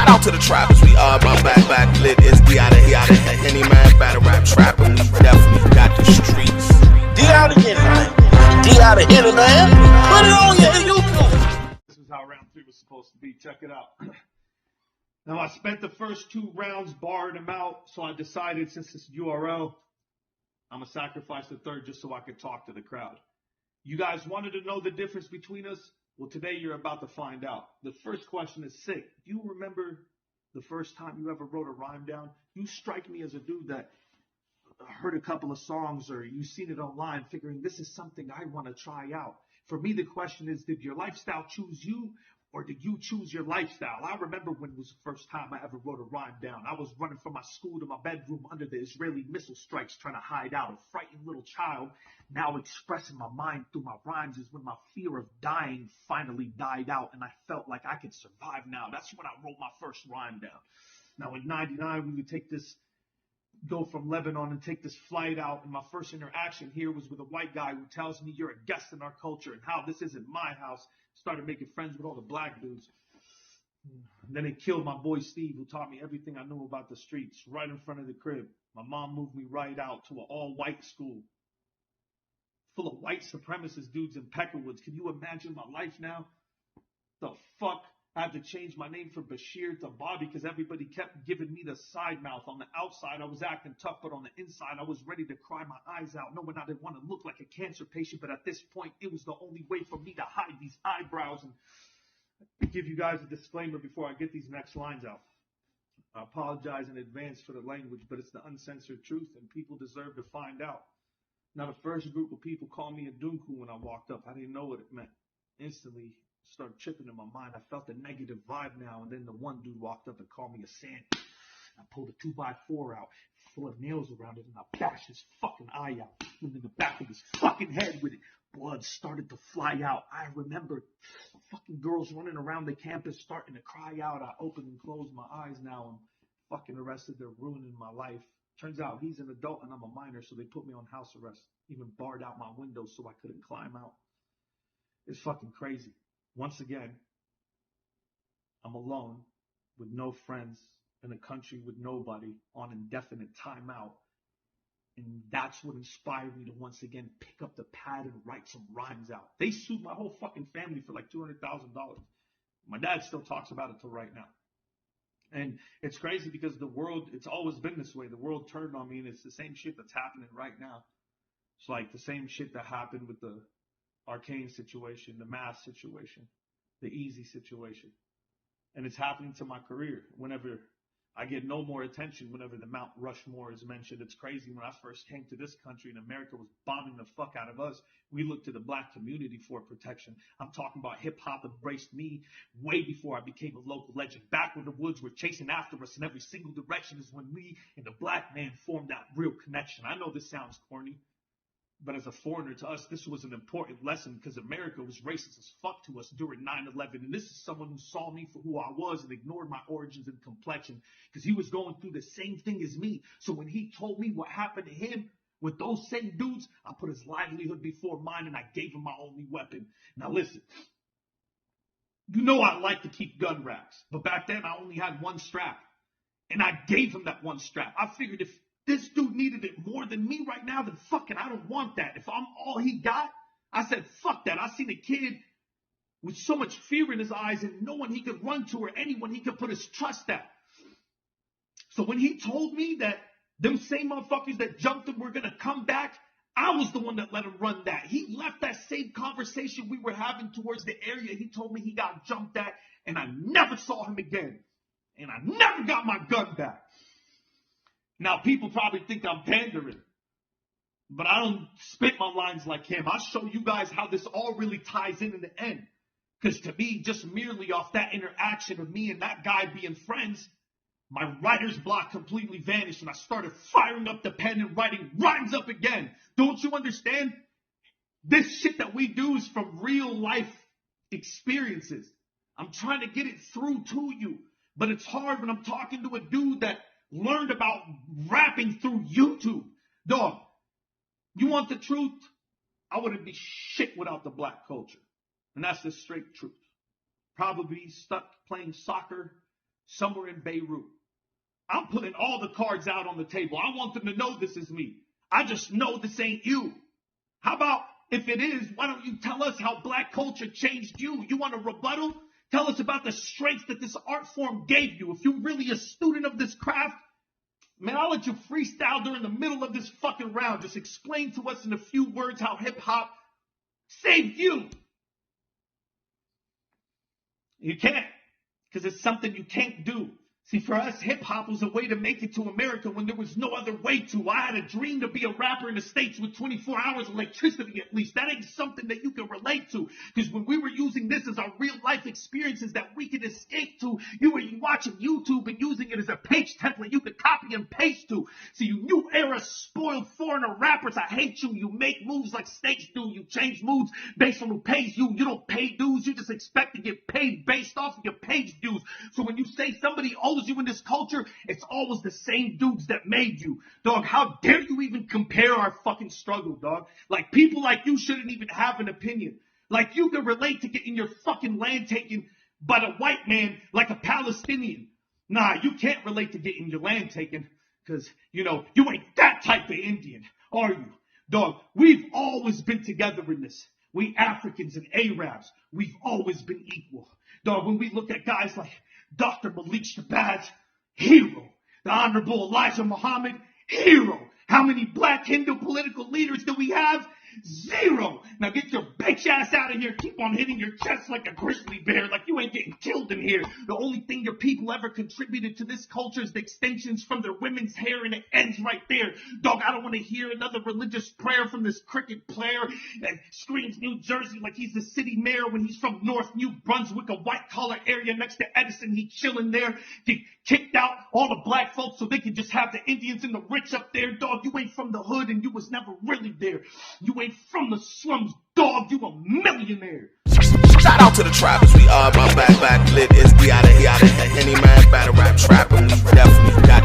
Shout out to the trappers, we are my back lit. It's D out of Henny man, battle rap trap, and we definitely got the streets. D out of Henny man, D out of Henny man. Put it on your YouTube. This is how round 3 was supposed to be. Check it out. Now I spent the first 2 rounds barring him out, so I decided since it's URL, I'm gonna sacrifice the third just so I could talk to the crowd. You guys wanted to know the difference between us? Well, today you're about to find out. The first question is sick. Do you remember the first time you ever wrote a rhyme down? You strike me as a dude that heard a couple of songs or you seen it online figuring this is something I want to try out. For me, the question is, did your lifestyle choose you or did you choose your lifestyle? I remember when it was the first time I ever wrote a rhyme down. I was running from my school to my bedroom under the Israeli missile strikes trying to hide out. A frightened little child now expressing my mind through my rhymes is when my fear of dying finally died out and I felt like I could survive now. That's when I wrote my first rhyme down. Now in 99, we would go from Lebanon and take this flight out. And my first interaction here was with a white guy who tells me you're a guest in our culture and how this isn't my house. Started making friends with all the black dudes. And then it killed my boy Steve, who taught me everything I knew about the streets right in front of the crib. My mom moved me right out to an all-white school full of white supremacist dudes in Peckerwoods. Can you imagine my life now? The fuck? I had to change my name from Bashir to Bobby because everybody kept giving me the side mouth. On the outside, I was acting tough, but on the inside, I was ready to cry my eyes out, knowing I didn't want to look like a cancer patient. But at this point, it was the only way for me to hide these eyebrows. And to give you guys a disclaimer before I get these next lines out. I apologize in advance for the language, but it's the uncensored truth, and people deserve to find out. Now, the first group of people called me a Dunku when I walked up. I didn't know what it meant. Instantly started tripping in my mind. I felt a negative vibe now, and then the one dude walked up and called me a sand. I pulled a 2x4 out, full of nails around it, and I bashed his fucking eye out. And in the back of his fucking head with it. Blood started to fly out. I remember fucking girls running around the campus starting to cry out. I opened and closed my eyes now and fucking arrested. They're ruining my life. Turns out he's an adult and I'm a minor, so they put me on house arrest. Even barred out my window so I couldn't climb out. It's fucking crazy. Once again, I'm alone with no friends in a country with nobody on indefinite timeout. And that's what inspired me to once again pick up the pad and write some rhymes out. They sued my whole fucking family for like $200,000. My dad still talks about it till right now. And it's crazy because the world, it's always been this way. The world turned on me and it's the same shit that's happening right now. It's like the same shit that happened with the Arcane situation, the Mass situation, the Easy situation. And it's happening to my career. Whenever I get no more attention, whenever the Mount Rushmore is mentioned, it's crazy. When I first came to this country and America was bombing the fuck out of us, we looked to the black community for protection. I'm talking about hip hop embraced me way before I became a local legend. Back when the woods were chasing after us in every single direction is when we and the black man formed that real connection. I know this sounds corny, but as a foreigner to us, this was an important lesson because America was racist as fuck to us during 9/11. And this is someone who saw me for who I was and ignored my origins and complexion because he was going through the same thing as me. So when he told me what happened to him with those same dudes, I put his livelihood before mine and I gave him my only weapon. Now listen, you know I like to keep gun racks, but back then I only had one strap and I gave him that one strap. I figured if this dude needed it more than me right now, then fuck it, I don't want that. If I'm all he got, I said, fuck that. I seen a kid with so much fear in his eyes and no one he could run to or anyone he could put his trust at. So when he told me that them same motherfuckers that jumped him were going to come back, I was the one that let him run that. He left that same conversation we were having towards the area he told me he got jumped at, and I never saw him again. And I never got my gun back. Now, people probably think I'm pandering, but I don't spit my lines like him. I'll show you guys how this all really ties in the end. Because to me, just merely off that interaction of me and that guy being friends, my writer's block completely vanished and I started firing up the pen and writing rhymes up again. Don't you understand? This shit that we do is from real life experiences. I'm trying to get it through to you, but it's hard when I'm talking to a dude that learned about rapping through YouTube. Dog, you want the truth? I wouldn't be shit without the black culture. And that's the straight truth. Probably stuck playing soccer, somewhere in Beirut. I'm putting all the cards out on the table. I want them to know this is me. I just know this ain't you. How about, if it is, why don't you tell us how black culture changed you? You want a rebuttal? Tell us about the strength that this art form gave you. If you're really a student of this craft, man, I'll let you freestyle during the middle of this fucking round. Just explain to us in a few words how hip-hop saved you. You can't, because it's something you can't do. See, for us, hip-hop was a way to make it to America when there was no other way to. I had a dream to be a rapper in the States with 24 hours of electricity at least. That ain't something that you can relate to. Because when we were using this as our real-life experiences that we could escape to, you were watching YouTube and using it as a page template you could copy and paste to. See, you new era spoiled foreigner rappers, I hate you. You make moves like states do. You change moods based on who pays you. You don't pay dues. You just expect to get paid based off of your page views. So when you say somebody owes you in this culture, it's always the same dudes that made you. Dog, how dare you even compare our fucking struggle, dog? Like, people like you shouldn't even have an opinion. Like, you can relate to getting your fucking land taken by the white man like a Palestinian. Nah, you can't relate to getting your land taken because, you know, you ain't that type of Indian, are you? Dog, we've always been together in this. We Africans and Arabs, we've always been equal. Dog, when we look at guys like Dr. Malik Shabazz, hero. The Honorable Elijah Muhammad, hero. How many black Hindu political leaders do we have? Zero. Now get your bitch ass out of here. Keep on hitting your chest like a grizzly bear, like you ain't getting killed in here. The only thing your people ever contributed to this culture is the extensions from their women's hair, and it ends right there. Dog, I don't want to hear another religious prayer from this cricket player that screams New Jersey like he's the city mayor when he's from North New Brunswick, a white-collar area next to Edison. He chilling there. He kicked out all the black folks so they could just have the Indians and the rich up there. Dog, you ain't from the hood and you was never really there. You ain't from the slums, dog. You a millionaire. Shout out to the trappers. We are my back lit. It's the out of here. Any man battle rap trap, and we definitely got